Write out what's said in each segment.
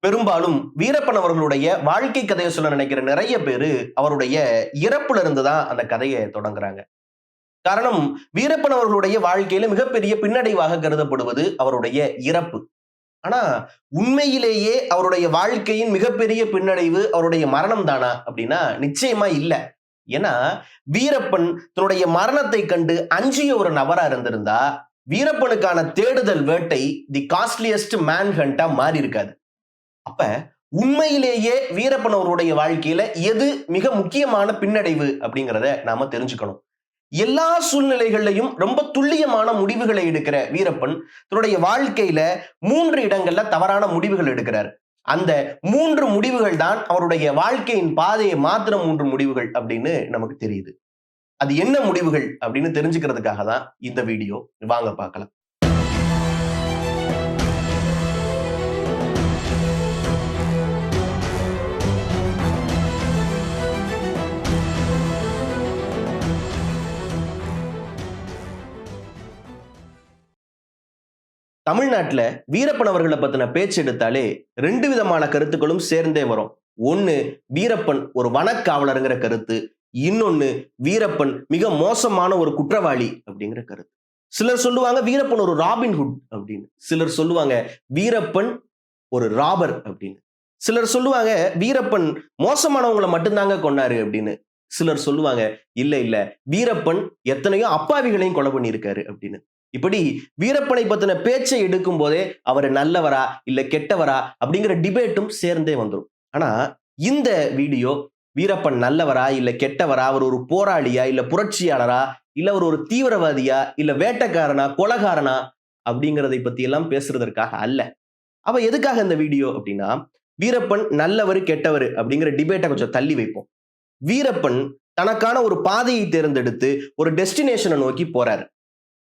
பெரும்பாலும் வீரப்பன் அவர்களுடைய வாழ்க்கை கதையை சொல்ல நினைக்கிற நிறைய பேரு அவருடைய இறப்புல இருந்து தான் அந்த கதையை தொடங்குறாங்க. காரணம், வீரப்பன் அவர்களுடைய வாழ்க்கையில மிகப்பெரிய பின்னடைவாக கருதப்படுவது அவருடைய இறப்பு. ஆனா உண்மையிலேயே அவருடைய வாழ்க்கையின் மிகப்பெரிய பின்னடைவு அவருடைய மரணம் தானா அப்படின்னா நிச்சயமா இல்ல. ஏன்னா வீரப்பன் தன்னுடைய மரணத்தை கண்டு அஞ்சிய ஒரு நபரா இருந்திருந்தா வீரப்பனுக்கான தேடுதல் வேட்டை தி காஸ்ட்லியஸ்ட் மேன் ஹண்டா மாறி இருக்காது. அப்ப உண்மையிலேயே வீரப்பன் அவருடைய வாழ்க்கையில எது மிக முக்கியமான பின்னடைவு அப்படிங்கிறத நாம தெரிஞ்சுக்கணும். எல்லா சூழ்நிலைகள்லையும் ரொம்ப துல்லியமான முடிவுகளை எடுக்கிற வீரப்பன் தன்னுடைய வாழ்க்கையில 3 இடங்கள்ல தவறான முடிவுகள் எடுக்கிறார். அந்த 3 முடிவுகள் தான் அவருடைய வாழ்க்கையின் பாதையை மாத்திர 3 முடிவுகள் அப்படின்னு நமக்கு தெரியுது. அது என்ன முடிவுகள் அப்படின்னு தெரிஞ்சுக்கிறதுக்காக தான் இந்த வீடியோ. வாங்க பார்க்கலாம். தமிழ்நாட்டுல வீரப்பன் அவர்களை பத்தின பேச்சு எடுத்தாலே 2 விதமான கருத்துக்களும் சேர்ந்தே வரும். ஒண்ணு, வீரப்பன் ஒரு வனக்காவலருங்கிற கருத்து. இன்னொன்னு, வீரப்பன் மிக மோசமான ஒரு குற்றவாளி அப்படிங்கிற கருத்து. சிலர் சொல்லுவாங்க வீரப்பன் ஒரு ராபின்ஹுட் அப்படின்னு. சிலர் சொல்லுவாங்க வீரப்பன் ஒரு ராபர் அப்படின்னு. சிலர் சொல்லுவாங்க வீரப்பன் மோசமானவங்களை மட்டும்தாங்க கொன்னாரு அப்படின்னு. சிலர் சொல்லுவாங்க இல்ல இல்ல, வீரப்பன் எத்தனையோ அப்பாவிகளையும் கொலை பண்ணியிருக்காரு அப்படின்னு. இப்படி வீரப்பனை பத்தின பேச்சை எடுக்கும் போதே அவர் நல்லவரா இல்ல கெட்டவரா அப்படிங்கிற டிபேட்டும் சேர்ந்தே வந்துடும். ஆனா இந்த வீடியோ வீரப்பன் நல்லவரா இல்ல கெட்டவரா, அவர் ஒரு போராளியா இல்ல புரட்சியாளரா, இல்ல அவர் ஒரு தீவிரவாதியா இல்ல வேட்டைக்காரனா கொலகாரனா அப்படிங்கிறதை பத்தி எல்லாம் பேசுறதற்காக அல்ல. அவ எதுக்காக இந்த வீடியோ அப்படின்னா, வீரப்பன் நல்லவர் கெட்டவர் அப்படிங்கிற டிபேட்டை கொஞ்சம் தள்ளி வைப்போம். வீரப்பன் தனக்கான ஒரு பாதையை தேர்ந்தெடுத்து ஒரு டெஸ்டினேஷனை நோக்கி போறாரு.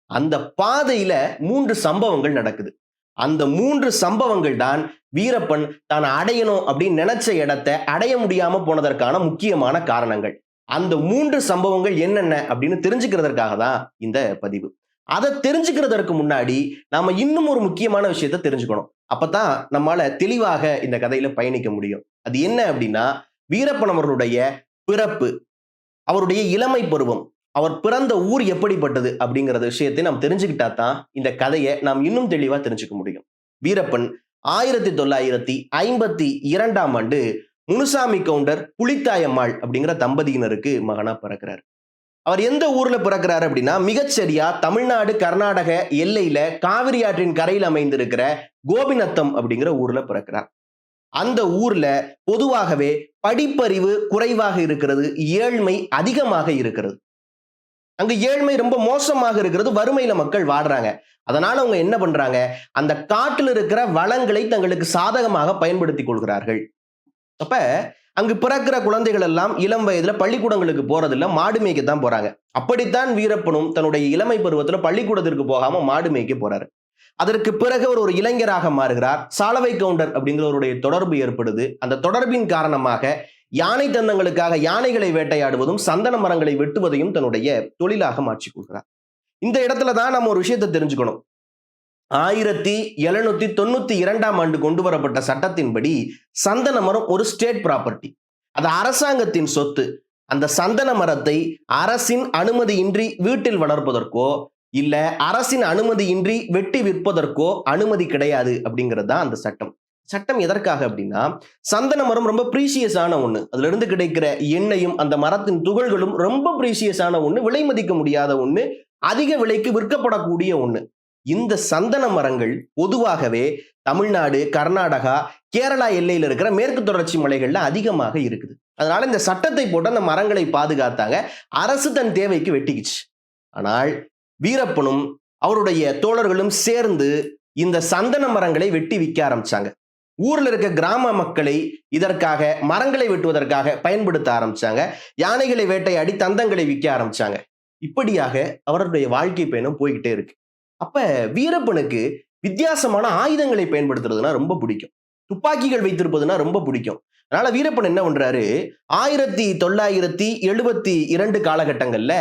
அந்த பாதையில 3 சம்பவங்கள் நடக்குது. அந்த 3 சம்பவங்கள் தான் வீரப்பன் தான் அடையணும் அப்படின்னு நினைச்ச இடத்தை அடைய முடியாம போனதற்கான முக்கியமான காரணங்கள். அந்த 3 சம்பவங்கள் என்னென்ன அப்படின்னு தெரிஞ்சுக்கிறதற்காக தான் இந்த பதிவு. அதை தெரிஞ்சுக்கிறதற்கு முன்னாடி நாம இன்னும் ஒரு முக்கியமான விஷயத்தை தெரிஞ்சுக்கணும். அப்பதான் நம்மால தெளிவாக இந்த கதையில பயணிக்க முடியும். அது என்ன அப்படின்னா, வீரப்பன் அவர்களுடைய பிறப்பு, அவருடைய இளமை பருவம், அவர் பிறந்த ஊர் எப்படிப்பட்டது அப்படிங்கிற விஷயத்தை நாம் தெரிஞ்சுக்கிட்டா தான் இந்த கதையை நாம் இன்னும் தெளிவா தெரிஞ்சுக்க முடியும். வீரப்பன் 1952ஆம் ஆண்டு முனுசாமி கவுண்டர் புலித்தாயம்மாள் அப்படிங்கிற தம்பதியினருக்கு மகனா பிறக்கிறார். அவர் எந்த ஊர்ல பிறக்கிறார் அப்படின்னா, மிகச்சரியா தமிழ்நாடு கர்நாடக எல்லையில காவிரி ஆற்றின் கரையில் அமைந்திருக்கிற கோபிநத்தம் அப்படிங்கிற ஊர்ல பிறக்கிறார். அந்த ஊர்ல பொதுவாகவே படிப்பறிவு குறைவாக இருக்கிறது, ஏழ்மை அதிகமாக இருக்கிறது. அங்க ஏழ்மை ரொம்ப மோசமாக இருக்கிறது, வறுமையில மக்கள் வாடுறாங்க. அதனால அவங்க என்ன பண்றாங்க, அந்த காட்டில் இருக்கிற வளங்களை தங்களுக்கு சாதகமாக பயன்படுத்திக் கொள்கிறார்கள். அப்ப அங்கு பிறக்கிற குழந்தைகள் எல்லாம் இளம் வயதுல பள்ளிக்கூடங்களுக்கு போறதில்ல, மாடு மேய்க்க தான் போறாங்க. அப்படித்தான் வீரப்பனும் தன்னுடைய இளமை பருவத்துல பள்ளிக்கூடத்திற்கு போகாம மாடு மேய்க்க போறாரு. அதற்கு பிறகு அவர் ஒரு இளைஞராக மாறுகிறார். சாலவை கவுண்டர் அப்படிங்கிறவருடைய தொடர்பு ஏற்படுது. அந்த தொடர்பின் காரணமாக யானை தந்தங்களுக்காக யானைகளை வேட்டையாடுவதும் சந்தன மரங்களை வெட்டுவதையும் தன்னுடைய தொழிலாக மாற்றிக் கொள்கிறார். இந்த இடத்துல தான் நம்ம ஒரு விஷயத்தை தெரிஞ்சுக்கணும். 1792ஆம் ஆண்டு கொண்டு வரப்பட்ட சட்டத்தின்படி சந்தன மரம் ஒரு ஸ்டேட் ப்ராப்பர்ட்டி, அது அரசாங்கத்தின் சொத்து. அந்த சந்தன மரத்தை அரசின் அனுமதியின்றி வீட்டில் வளர்ப்பதற்கோ இல்ல அரசின் அனுமதியின்றி வெட்டி விற்பதற்கோ அனுமதி கிடையாது அப்படிங்கிறது தான் அந்த சட்டம். சட்டம் எதற்காக அப்படின்னா, சந்தன மரம் ரொம்ப பிரீசியஸான ஒண்ணு. அதுல இருந்து கிடைக்கிற எண்ணெயும் அந்த மரத்தின் துகள்களும் ரொம்ப பிரீசியஸான ஒண்ணு, விலை மதிக்க முடியாத ஒண்ணு, அதிக விலைக்கு விற்கப்படக்கூடிய ஒண்ணு. இந்த சந்தன மரங்கள் பொதுவாகவே தமிழ்நாடு, கர்நாடகா, கேரளா எல்லையில் இருக்கிற மேற்கு தொடர்ச்சி மலைகள்ல அதிகமாக இருக்குது. அதனால இந்த சட்டத்தை போட்டு அந்த மரங்களை பாதுகாத்தாங்க. அரசு தன் தேவைக்கு வெட்டிக்குச்சு. ஆனால் வீரப்பனும் அவருடைய தோழர்களும் சேர்ந்து இந்த சந்தன மரங்களை வெட்டி விற்க ஆரம்பிச்சாங்க. ஊர்ல இருக்க கிராம மக்களை இதற்காக மரங்களை வெட்டுவதற்காக பயன்படுத்த ஆரம்பிச்சாங்க. யானைகளை வேட்டையாடி தந்தங்களை விற்க ஆரம்பிச்சாங்க. இப்படியாக அவருடைய வாழ்க்கை பயணம் போய்கிட்டே இருக்கு. அப்ப வீரப்பனுக்கு வித்தியாசமான ஆயுதங்களை பயன்படுத்துறதுனா ரொம்ப பிடிக்கும். துப்பாக்கிகள் வைத்திருப்பதுனா ரொம்ப பிடிக்கும். அதனால வீரப்பன் என்ன பண்றாரு, 1972 காலகட்டங்கள்ல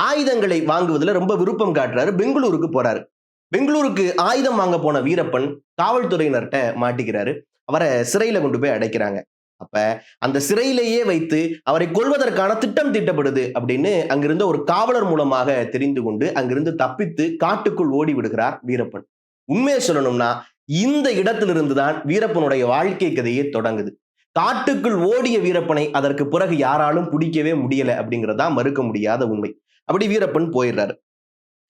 ஆயுதங்களை வாங்குவதில் ரொம்ப விருப்பம் காட்டுறாரு. பெங்களூருக்கு போறாரு. பெங்களூருக்கு ஆயுதம் வாங்க போன வீரப்பன் காவல்துறையினர்கிட்ட மாட்டிக்கிறாரு. அவரை சிறையில கொண்டு போய் அடைக்கிறாங்க. அப்ப அந்த சிறையிலேயே வைத்து அவரை கொல்வதற்கான திட்டம் தீட்டப்படுது அப்படின்னு அங்கிருந்த ஒரு காவலர் மூலமாக தெரிந்து கொண்டு அங்கிருந்து தப்பித்து காட்டுக்குள் ஓடி விடுகிறார் வீரப்பன். உண்மையை சொல்லணும்னா இந்த இடத்திலிருந்து தான் வீரப்பனுடைய வாழ்க்கை கதையே தொடங்குது. காட்டுக்குள் ஓடிய வீரப்பனை அதற்கு பிறகு யாராலும் பிடிக்கவே முடியல அப்படிங்கிறதா மறுக்க முடியாத உண்மை. அப்படி வீரப்பன் போயிடுறாரு.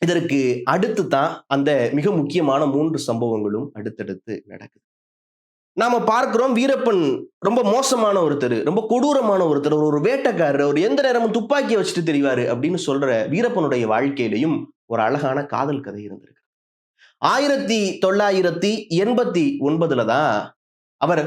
இதற்கு அடுத்து தான் அந்த மிக முக்கியமான 3 சம்பவங்களும் அடுத்தடுத்து நடக்குது. நாம பார்க்கிறோம் வீரப்பன் ரொம்ப மோசமான ஒருத்தர், ரொம்ப கொடூரமான ஒருத்தர், ஒரு வேட்டைக்காரர், ஒரு எந்த நேரமும் துப்பாக்கியை வச்சுட்டு திரிவாரு அப்படின்னு சொல்ற வீரப்பனுடைய வாழ்க்கையிலையும் ஒரு அழகான காதல் கதை இருந்திருக்கு. 1989 தான் அவர்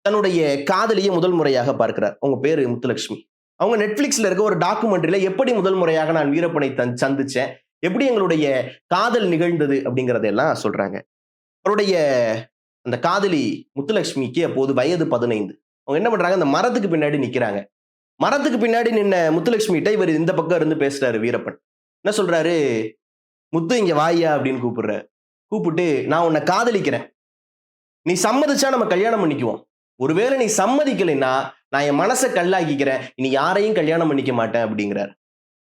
தன்னுடைய காதலியை முதல் முறையாக பார்க்கிறார். அவங்க பேரு முத்துலட்சுமி. அவங்க நெட்ஃபிளிக்ஸ்ல இருக்க ஒரு டாக்குமெண்ட்ரியில எப்படி முதல் முறையாக நான் வீரப்பனை சந்திச்சேன், எப்படி எங்களுடைய காதல் நிகழ்ந்தது அப்படிங்கறதெல்லாம் சொல்றாங்க. அவருடைய அந்த காதலி முத்துலட்சுமிக்கு அப்போது வயது 15. அவங்க என்ன பண்றாங்க, அந்த மரத்துக்கு பின்னாடி நிக்கிறாங்க. மரத்துக்கு பின்னாடி நின்ன முத்துலட்சுமிகிட்ட இவர் இந்த பக்கம் இருந்து பேசுறாரு வீரப்பன். என்ன சொல்றாரு, முத்து இங்க வாயா அப்படின்னு கூப்பிடுறாரு. கூப்பிட்டு, நான் உன்னை காதலிக்கிறேன், நீ சம்மதிச்சா நம்ம கல்யாணம் பண்ணிக்குவோம், ஒருவேளை நீ சம்மதிக்கலைன்னா நான் என் மனசை கல்லாக்கிக்கிறேன், இனி யாரையும் கல்யாணம் பண்ணிக்க மாட்டேன் அப்படிங்கிறார்.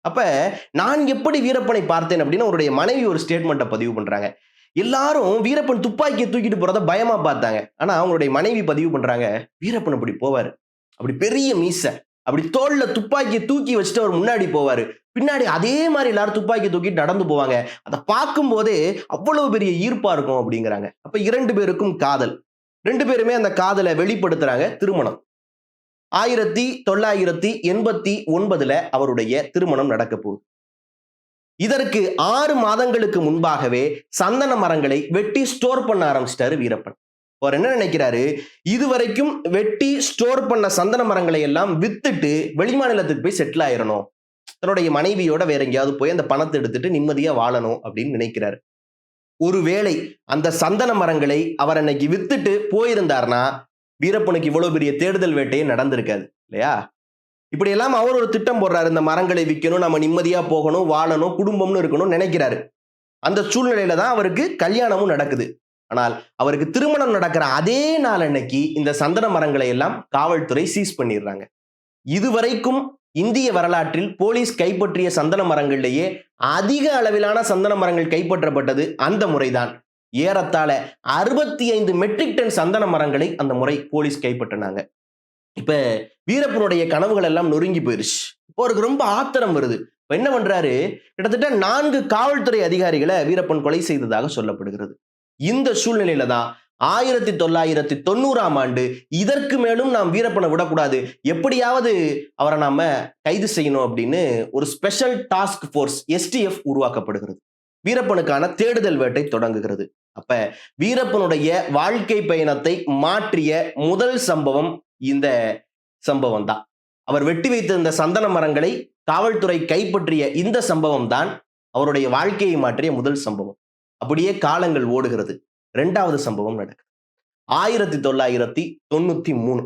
அப்ப நான் எப்படி வீரப்பனை பார்த்தேன் அப்படின்னு அவருடைய மனைவி ஒரு ஸ்டேட்மெண்ட்டை பதிவு பண்றாங்க. எல்லாரும் வீரப்பன் துப்பாக்கியை தூக்கிட்டு போறத பயமா பார்த்தாங்க. ஆனா அவங்களுடைய மனைவி பதிவு பண்றாங்க, வீரப்பன் அப்படி போவாரு, அப்படி பெரிய மீசை, அப்படி தோல்ல துப்பாக்கியை தூக்கி வச்சுட்டு அவர் முன்னாடி போவாரு, பின்னாடி அதே மாதிரி எல்லாரும் துப்பாக்கி தூக்கிட்டு நடந்து போவாங்க, அதை பார்க்கும் போதே அவ்வளவு பெரிய ஈர்ப்பா இருக்கும் அப்படிங்கிறாங்க. அப்ப 2 பேருக்கும் காதல், 2 பேருமே அந்த காதலை வெளிப்படுத்துறாங்க. திருமணம் 1989 அவருடைய திருமணம் நடக்க போகுது. இதற்கு 6 மாதங்களுக்கு முன்பாகவே சந்தன மரங்களை வெட்டி ஸ்டோர் பண்ண ஆரம்பிச்சிட்டாரு வீரப்பன். அவர் என்ன நினைக்கிறாரு, இதுவரைக்கும் வெட்டி ஸ்டோர் பண்ண சந்தன மரங்களை எல்லாம் வித்துட்டு வெளிமாநிலத்துக்கு போய் செட்டில் ஆயிரணும், தன்னுடைய மனைவியோட வேற எங்கேயாவது போய் அந்த பணத்தை எடுத்துட்டு நிம்மதியா வாழணும் அப்படின்னு நினைக்கிறாரு. ஒருவேளை அந்த சந்தன மரங்களை அவர் அன்னைக்கு வித்துட்டு போயிருந்தார்னா வீரப்பனுக்கு இவ்வளவு பெரிய தேடுதல் வேட்டையே நடந்திருக்காது இல்லையா? இப்படி எல்லாம் அவர் ஒரு திட்டம் போடுறாரு, இந்த மரங்களை விற்கணும், நம்ம நிம்மதியா போகணும், வாழணும், குடும்பம்னு இருக்கணும் நினைக்கிறாரு. அந்த சூழ்நிலையில தான் அவருக்கு கல்யாணமும் நடக்குது. ஆனால் அவருக்கு திருமணம் நடக்கிற அதே நாள் அன்னைக்கு இந்த சந்தன மரங்களை எல்லாம் காவல்துறை சீஸ் பண்ணிடுறாங்க. இதுவரைக்கும் இந்திய வரலாற்றில் போலீஸ் கைப்பற்றிய சந்தன மரங்களிலேயே அதிக அளவிலான சந்தன மரங்கள் கைப்பற்றப்பட்டது அந்த முறைதான். ஏறத்தாழ 65 மெட்ரிக் டன் சந்தன மரங்களை அந்த முறை போலீஸ் கைப்பற்றினாங்க. இப்ப வீரப்பனுடைய கனவுகள் எல்லாம் நொறுங்கி போயிருச்சு. இப்போ அவருக்கு ரொம்ப ஆத்திரம் வருது. இப்ப என்ன பண்றாரு, கிட்டத்தட்ட 4 காவல்துறை அதிகாரிகளை வீரப்பன் கொலை செய்ததாக சொல்லப்படுகிறது. இந்த சூழ்நிலையில தான் 1990 இதற்கு மேலும் நாம் வீரப்பனை விடக்கூடாது, எப்படியாவது அவரை நாம கைது செய்யணும் அப்படின்னு ஒரு ஸ்பெஷல் டாஸ்க் போர்ஸ் STF உருவாக்கப்படுகிறது. வீரப்பனுக்கான தேடுதல் வேட்டை தொடங்குகிறது. அப்ப வீரப்பனுடைய வாழ்க்கை பயணத்தை மாற்றிய முதல் சம்பவம் இந்த சம்பவம் தான். அவர் வெட்டி வைத்திருந்த சந்தன மரங்களை காவல்துறை கைப்பற்றிய இந்த சம்பவம் தான் அவருடைய வாழ்க்கையை மாற்றிய முதல் சம்பவம். அப்படியே காலங்கள் ஓடுகிறது. 2வது சம்பவம் நடக்குது 1993.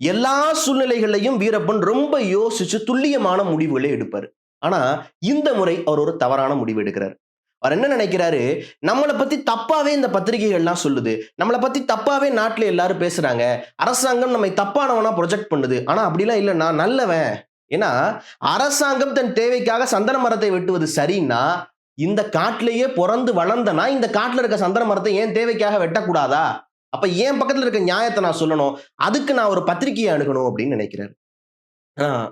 எல்லா சூழ்நிலைகளையும் வீரப்பன் ரொம்ப யோசிச்சு துல்லியமான முடிவுகளை எடுப்பாரு. ஆனா இந்த முறை அவர் ஒரு தவறான முடிவு எடுக்கிறார். அவர் என்ன நினைக்கிறாரு, நம்மளை பத்தி தப்பாவே இந்த பத்திரிகைகள்லாம் சொல்லுது, நம்மளை பத்தி தப்பாவே நாட்டுல எல்லாரும் பேசுறாங்க, அரசாங்கம் நம்மை தப்பானவனா ப்ரொஜெக்ட் பண்ணுது, ஆனா அப்படிலாம் இல்ல, நான் நல்லவன். ஏன்னா அரசாங்கம் தன் தேவைக்காக சந்தன மரத்தை வெட்டுவது சரின்னா இந்த காட்டிலேயே பிறந்து வளர்ந்தனா இந்த காட்டுல இருக்க சந்தன மரத்தை ஏன் தேவைக்காக வெட்டக்கூடாதா? அப்ப ஏன் பக்கத்துல இருக்க நியாயத்தை நான் சொல்லணும், அதுக்கு நான் ஒரு பத்திரிகையை அணுகணும் அப்படின்னு நினைக்கிறாரு.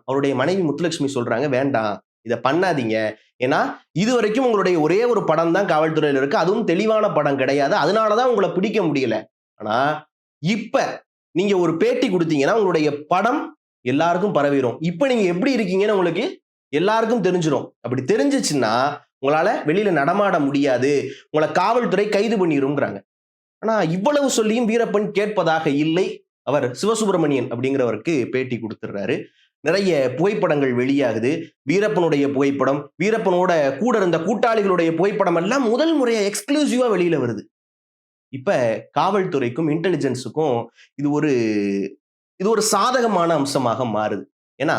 அவருடைய மனைவி முத்துலட்சுமி சொல்றாங்க, வேண்டாம் இதை பண்ணாதீங்க, ஏன்னா இதுவரைக்கும் உங்களுடைய ஒரே ஒரு படம் தான் காவல்துறையில இருக்கு, அதுவும் தெளிவான படம் கிடையாது, அதனாலதான் உங்களை பிடிக்க முடியல. ஆனா இப்ப நீங்க ஒரு பேட்டி கொடுத்தீங்கன்னா உங்களுடைய படம் எல்லாருக்கும் பரவிடும், இப்ப நீங்க எப்படி இருக்கீங்கன்னு உங்களுக்கு எல்லாருக்கும் தெரிஞ்சிடும். அப்படி தெரிஞ்சிச்சுன்னா உங்களால வெளியில நடமாட முடியாது, உங்களை காவல்துறை கைது பண்ணிருங்கிறாங்க. ஆனா இவ்வளவு சொல்லியும் வீரப்பன் கேட்பதாக இல்லை. அவர் சிவசுப்பிரமணியன் அப்படிங்கிறவருக்கு பேட்டி கொடுத்துடுறாரு. நிறைய புகைப்படங்கள் வெளியாகுது. வீரப்பனுடைய புகைப்படம், வீரப்பனோட கூட இருந்த கூட்டாளிகளுடைய புகைப்படம் எல்லாம் முதல் முறையா எக்ஸ்க்ளூசிவா வெளியில வருது. இப்ப காவல்துறைக்கும் இன்டெலிஜென்ஸுக்கும் இது ஒரு சாதகமான அம்சமாக மாறுது. ஏன்னா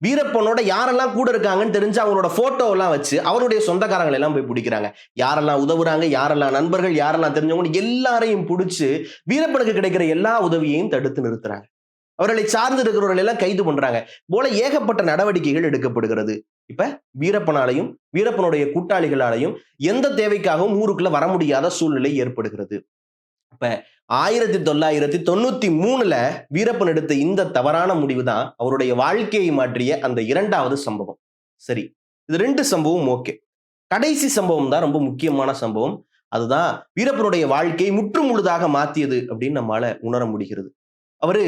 வீரப்பனோட யாரெல்லாம் கூட இருக்காங்கன்னு தெரிஞ்சு அவங்களோட போட்டோ எல்லாம் வச்சு அவருடைய சொந்தக்காரங்களை எல்லாம் போய் பிடிக்கிறாங்க. யாரெல்லாம் உதவுறாங்க, யாரெல்லாம் நண்பர்கள், யாரெல்லாம் தெரிஞ்சவங்க எல்லாரையும் பிடிச்சு வீரப்பனுக்கு கிடைக்கிற எல்லா உதவியையும் தடுத்து நிறுத்துறாங்க. அவர்களை சார்ந்து இருக்கிறவர்கள் எல்லாம் கைது பண்றாங்க போல ஏகப்பட்ட நடவடிக்கைகள் எடுக்கப்படுகிறது. இப்ப வீரப்பனாலையும் வீரப்பனுடைய கூட்டாளிகளாலையும் எந்த தேவைக்காகவும் ஊருக்குள்ள வர முடியாத சூழ்நிலை ஏற்படுகிறது. இப்ப 1993ல வீரப்பன் எடுத்த இந்த தவறான முடிவு தான் அவருடைய வாழ்க்கையை மாற்றிய அந்த 2வது சம்பவம். சரி, இது 2 சம்பவம் ஓகே. கடைசி சம்பவம் தான் ரொம்ப முக்கியமான சம்பவம். அதுதான் வீரப்பனுடைய வாழ்க்கையை முற்று முழுதாக மாத்தியது அப்படின்னு நம்மால உணர முடிகிறது. அவரு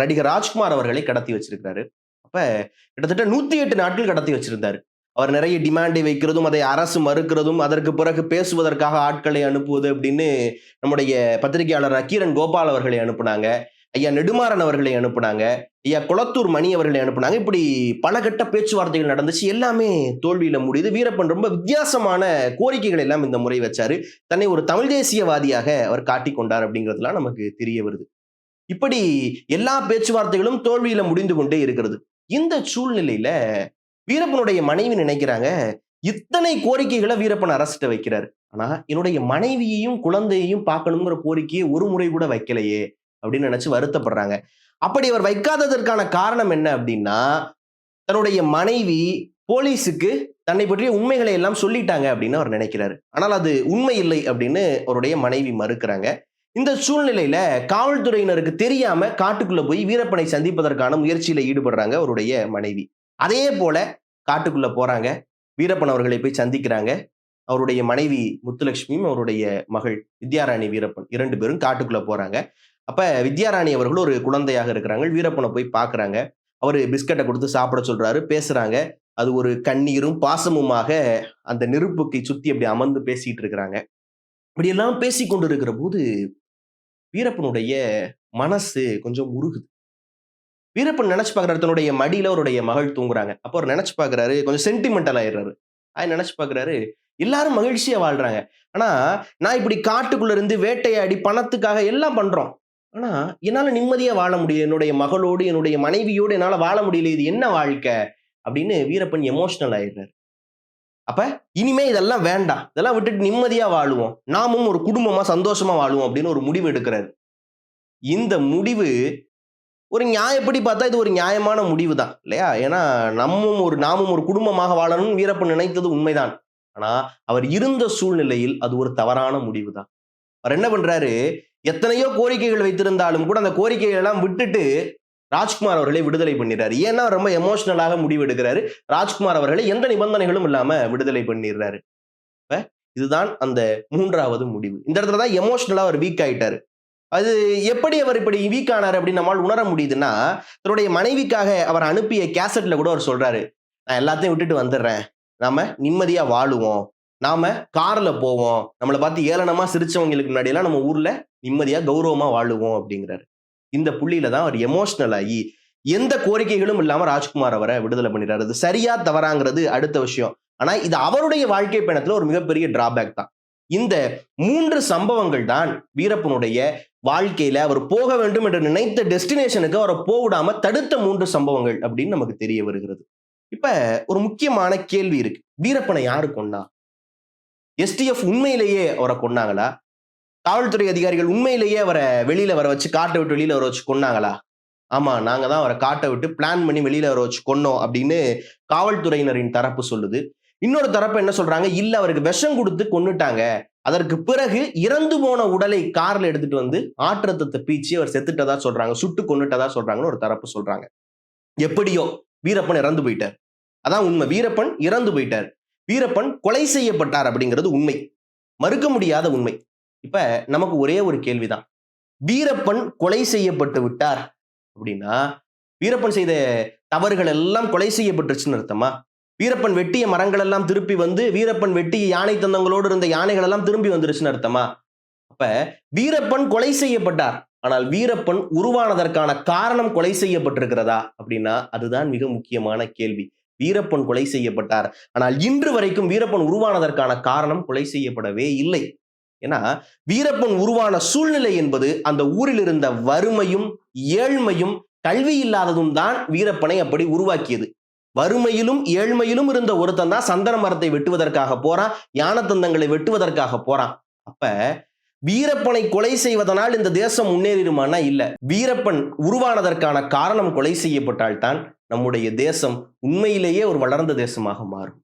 நடிகர் ராஜ்குமார் அவர்களை கடத்தி வச்சிருக்கிறாரு. அப்ப கிட்டத்தட்ட 108 நாட்கள் கடத்தி வச்சிருந்தாரு. அவர் நிறைய டிமாண்டை வைக்கிறதும், அதை அரசு மறுக்கிறதும், அதற்கு பிறகு பேசுவதற்காக ஆட்களை அனுப்புவது அப்படின்னு நம்முடைய பத்திரிகையாளர் நக்கீரன் கோபால் அவர்களை அனுப்புனாங்க. ஐயா நெடுமாறன் அவர்களை அனுப்புனாங்க. ஐயா குளத்தூர் மணி அவர்களை அனுப்புனாங்க. இப்படி பல கட்ட பேச்சுவார்த்தைகள் நடந்துச்சு. எல்லாமே தோல்வியில முடியுது. வீரப்பன் ரொம்ப வித்தியாசமான கோரிக்கைகள் எல்லாம் இந்த முறை வச்சாரு. தன்னை ஒரு தமிழ் தேசியவாதியாக அவர் காட்டிக் கொண்டார் அப்படிங்கிறதுலாம் நமக்கு தெரிய வருது. இப்படி எல்லா பேச்சுவார்த்தைகளும் தோல்வியில முடிந்து கொண்டே இருக்கிறது. இந்த சூழ்நிலையில வீரப்பனுடைய மனைவி நினைக்கிறாங்க, இத்தனை கோரிக்கைகளை வீரப்பன் அரசிட்ட வைக்கிறாரு. ஆனா என்னுடைய மனைவியையும் குழந்தையையும் பார்க்கணுங்கிற கோரிக்கையை ஒரு முறை கூட வைக்கலையே அப்படின்னு நினைச்சு வருத்தப்படுறாங்க. அப்படி அவர் வைக்காததற்கான காரணம் என்ன அப்படின்னா, தன்னுடைய மனைவி போலீஸுக்கு தன்னை பற்றிய உண்மைகளை எல்லாம் சொல்லிட்டாங்க அப்படின்னு அவர் நினைக்கிறாரு. ஆனால் அது உண்மை இல்லை அப்படின்னு அவருடைய மனைவி மறுக்கிறாங்க. இந்த சூழ்நிலையில காவல்துறையினருக்கு தெரியாம காட்டுக்குள்ள போய் வீரப்பனை சந்திப்பதற்கான முயற்சியில ஈடுபடுறாங்க அவருடைய மனைவி. அதே போல காட்டுக்குள்ள போறாங்க. வீரப்பன் அவர்களை போய் சந்திக்கிறாங்க. அவருடைய மனைவி முத்துலட்சுமியும் அவருடைய மகள் வித்யாராணி வீரப்பன் 2 பேரும் காட்டுக்குள்ள போறாங்க. அப்ப வித்யாராணி அவர்கள் ஒரு குழந்தையாக இருக்கிறாங்க. வீரப்பனை போய் பாக்குறாங்க. அவரு பிஸ்கட்டை கொடுத்து சாப்பிட சொல்றாரு. பேசுறாங்க. அது ஒரு கண்ணீரும் பாசமுமாக அந்த நெருப்புக்கு சுத்தி அப்படி அமர்ந்து பேசிட்டு இருக்கிறாங்க. இப்படி எல்லாம் பேசிக் கொண்டு இருக்கிற போது வீரப்பனுடைய மனசு கொஞ்சம் உருகுது. வீரப்பன் நினைச்சு பாக்குறாரு, தன்னுடைய மடியில அவருடைய மகள் தூங்குறாங்க. அப்ப அவர் நினைச்சு பாக்குறாரு, கொஞ்சம் சென்டிமெண்டல் ஆயிடுறாரு. நினைச்சு பாக்குறாரு, எல்லாரும் மகிழ்ச்சியா வாழ்றாங்க. ஆனா நான் இப்படி காட்டுக்குள்ள இருந்து வேட்டையாடி பணத்துக்காக எல்லாம் பண்றோம். ஆனா என்னால நிம்மதியா வாழ முடியும். என்னுடைய மகளோடு, என்னுடைய மனைவியோடு என்னால வாழ முடியல. இது என்ன வாழ்க்கை அப்படின்னு வீரப்பன் எமோஷனல் ஆயிடுறாரு. அப்ப இனிமே இதெல்லாம் வேண்டாம், இதெல்லாம் விட்டுட்டு நிம்மதியா வாழுவோம், நாமும் ஒரு குடும்பமா சந்தோஷமா வாழுவோம் அப்படின்னு ஒரு முடிவு எடுக்கிறாரு. இந்த முடிவு ஒரு நியாயப்படி பார்த்தா இது ஒரு நியாயமான முடிவு தான் இல்லையா? ஏன்னா நாமும் ஒரு குடும்பமாக வாழணும்னு வீரப்பன் நினைத்தது உண்மைதான். ஆனா அவர் இருந்த சூழ்நிலையில் அது ஒரு தவறான முடிவு தான். அவர் என்ன பண்றாரு, எத்தனையோ கோரிக்கைகள் வைத்திருந்தாலும் கூட அந்த கோரிக்கைகள் எல்லாம் விட்டுட்டு ராஜ்குமார் அவர்களை விடுதலை பண்ணிடுறாரு. ஏன்னா ரொம்ப எமோஷனலாக முடிவு எடுக்கிறாரு. ராஜ்குமார் அவர்களை எந்த நிபந்தனைகளும் இல்லாம விடுதலை பண்ணிடுறாரு. இதுதான் அந்த 3வது முடிவு. இந்த இடத்துல தான் எமோஷனலா அவர் வீக் ஆயிட்டாரு. அது எப்படி அவர் இப்படி வீக் ஆனார் அப்படின்னு நம்மால் உணர முடியுதுன்னா, தன்னுடைய மனைவிக்காக அவர் அனுப்பிய கேசட்ல கூட அவர் சொல்றாரு, நான் எல்லாத்தையும் விட்டுட்டு வந்துடுறேன், நாம நிம்மதியா வாழுவோம், நாம கார்ல போவோம், நம்மளை பார்த்து ஏளனமா சிரிச்சவங்களுக்கு முன்னாடி எல்லாம் நம்ம ஊர்ல நிம்மதியா கௌரவமா வாழுவோம் அப்படிங்கிறாரு. இந்த புள்ளியில தான் அவர் எமோஷனல் ஆகி எந்த கோரிக்கைகளும் இல்லாம ராஜ்குமார் அவரை விடுதலை பண்ணிடுறாரு. அது சரியா தவறாங்கிறது அடுத்த விஷயம். ஆனா இது அவருடைய வாழ்க்கை பயணத்துல ஒரு மிகப்பெரிய டிராபேக் தான். இந்த 3 சம்பவங்கள் தான் வீரப்பனுடைய வாழ்க்கையில அவர் போக வேண்டும் என்று நினைத்த டெஸ்டினேஷனுக்கு அவரை போடாம தடுத்த 3 சம்பவங்கள் அப்படின்னு நமக்கு தெரிய வருகிறது. இப்ப ஒரு முக்கியமான கேள்வி இருக்கு. வீரப்பனை யாரு கொன்னா? STF உண்மையிலேயே அவரை கொன்னாங்களா? காவல்துறை அதிகாரிகள் உண்மையிலேயே அவரை வெளியில வர வச்சு, காட்டை விட்டு வெளியில வர வச்சு கொன்னாங்களா? ஆமா, நாங்க தான் அவரை காட்டை விட்டு பிளான் பண்ணி வெளியில வர வச்சு கொன்னோம் அப்படின்னு காவல்துறையினரின் தரப்பு சொல்லுது. இன்னொரு தரப்பு என்ன சொல்றாங்க, இல்ல அவருக்கு விஷம் கொடுத்து கொன்னுட்டாங்க, அதற்கு பிறகு இறந்து போன உடலை கார்ல எடுத்துட்டு வந்து ஆற்றத்தை பீச்சி அவர் செத்துட்டதா சொல்றாங்க, சுட்டு கொன்னுட்டதா சொல்றாங்கன்னு ஒரு தரப்பு சொல்றாங்க. எப்படியோ வீரப்பன் இறந்து போயிட்டார். அதான் உண்மை. வீரப்பன் இறந்து போயிட்டார். வீரப்பன் கொலை செய்யப்பட்டார் அப்படிங்கிறது உண்மை, மறுக்க முடியாத உண்மை. இப்ப நமக்கு ஒரே ஒரு கேள்விதான், வீரப்பன் கொலை செய்யப்பட்டு விட்டார் அப்படின்னா வீரப்பன் செய்த தவறுகள் எல்லாம் கொலை செய்யப்பட்டுருச்சுன்னு அர்த்தமா? வீரப்பன் வெட்டிய மரங்கள் எல்லாம் திருப்பி வந்து, வீரப்பன் வெட்டிய யானை தந்தங்களோடு இருந்த யானைகள் எல்லாம் திரும்பி வந்துருச்சுன்னு அர்த்தமா? அப்ப வீரப்பன் கொலை செய்யப்பட்டார், ஆனால் வீரப்பன் உருவானதற்கான காரணம் கொலை செய்யப்பட்டிருக்கிறதா அப்படின்னா அதுதான் மிக முக்கியமான கேள்வி. வீரப்பன் கொலை செய்யப்பட்டார், ஆனால் இன்று வரைக்கும் வீரப்பன் உருவானதற்கான காரணம் கொலை செய்யப்படவே இல்லை. ஏன்னா வீரப்பன் உருவான சூழ்நிலை என்பது அந்த ஊரில் இருந்த வறுமையும் ஏழ்மையும் கல்வி இல்லாததும் தான் வீரப்பனை அப்படி உருவாக்கியது. வறுமையிலும் ஏழ்மையிலும் இருந்த ஒருத்தன் தான் சந்தன மரத்தை வெட்டுவதற்காக போறான், யான தந்தங்களை வெட்டுவதற்காக போறான். அப்ப வீரப்பனை கொலை செய்வதனால் இந்த தேசம் முன்னேறிடுமானா இல்ல. வீரப்பன் உருவானதற்கான காரணம் கொலை செய்யப்பட்டால்தான் நம்முடைய தேசம் உண்மையிலேயே ஒரு வளர்ந்த தேசமாக மாறும்.